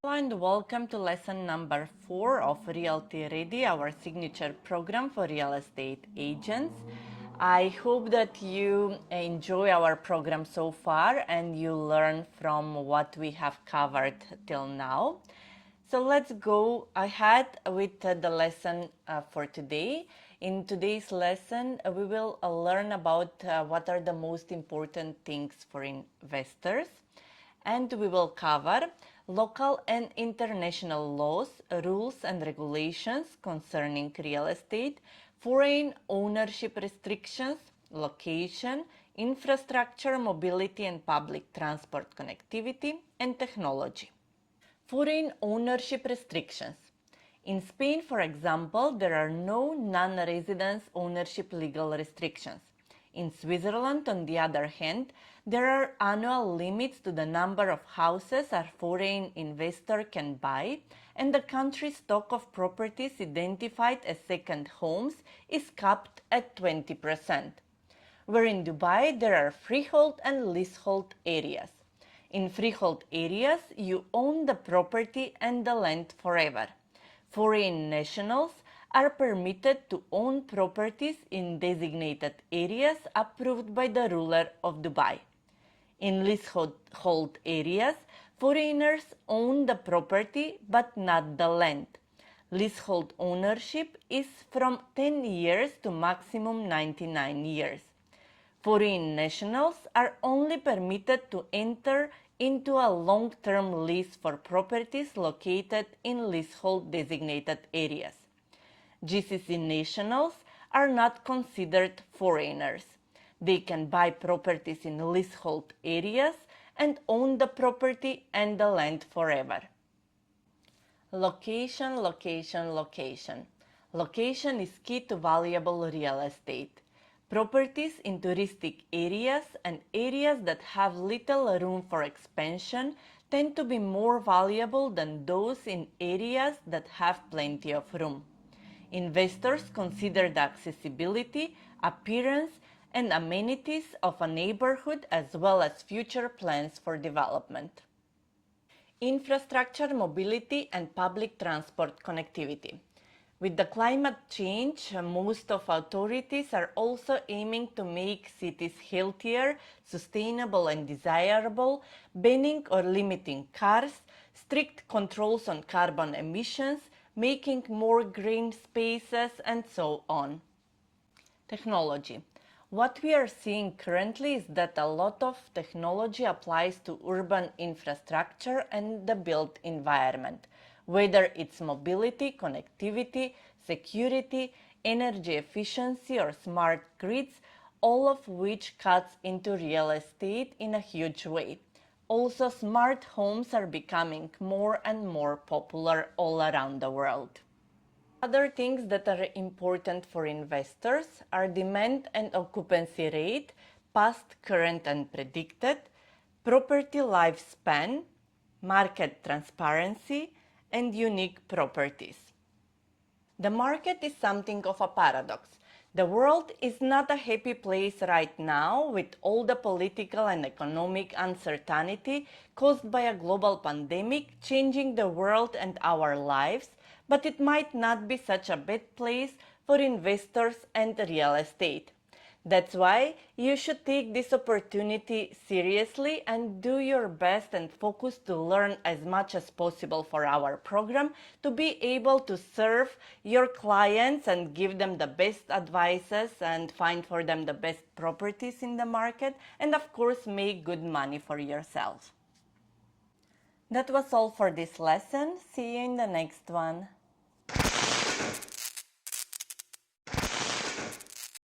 Hello and welcome to lesson number 4 of Realty Ready, our signature program for real estate agents. I hope that you enjoy our program so far and you learn from what we have covered till now. So let's go ahead with the lesson for today. In today's lesson, we will learn about what are the most important things for investors. And we will cover local and international laws, rules and regulations concerning real estate, foreign ownership restrictions, location, infrastructure, mobility and public transport connectivity, and technology. Foreign ownership restrictions. In Spain, for example, there are no non-residence ownership legal restrictions. In Switzerland, on the other hand, there are annual limits to the number of houses a foreign investor can buy, and the country's stock of properties identified as second homes is capped at 20%. Where in Dubai, there are freehold and leasehold areas. In freehold areas, you own the property and the land forever. Foreign nationals are permitted to own properties in designated areas approved by the ruler of Dubai. In leasehold areas, foreigners own the property but not the land. Leasehold ownership is from 10 years to maximum 99 years. Foreign nationals are only permitted to enter into a long-term lease for properties located in leasehold designated areas. GCC nationals are not considered foreigners. They can buy properties in leasehold areas and own the property and the land forever. Location, location, location. Location is key to valuable real estate. Properties in touristic areas and areas that have little room for expansion tend to be more valuable than those in areas that have plenty of room. Investors consider the accessibility, appearance, and amenities of a neighborhood as well as future plans for development. Infrastructure, mobility, and public transport connectivity. With the climate change, most of authorities are also aiming to make cities healthier, sustainable, and desirable, banning or limiting cars, strict controls on carbon emissions, making more green spaces, and so on. Technology. What we are seeing currently is that a lot of technology applies to urban infrastructure and the built environment, whether it's mobility, connectivity, security, energy efficiency, or smart grids, all of which cuts into real estate in a huge way. Also, smart homes are becoming more and more popular all around the world. Other things that are important for investors are demand and occupancy rate, past, current, and predicted, property lifespan, market transparency, and unique properties. The market is something of a paradox. The world is not a happy place right now with all the political and economic uncertainty caused by a global pandemic changing the world and our lives, but it might not be such a bad place for investors and real estate. That's why you should take this opportunity seriously and do your best and focus to learn as much as possible for our program to be able to serve your clients and give them the best advices and find for them the best properties in the market and of course make good money for yourself. That was all for this lesson. See you in the next one.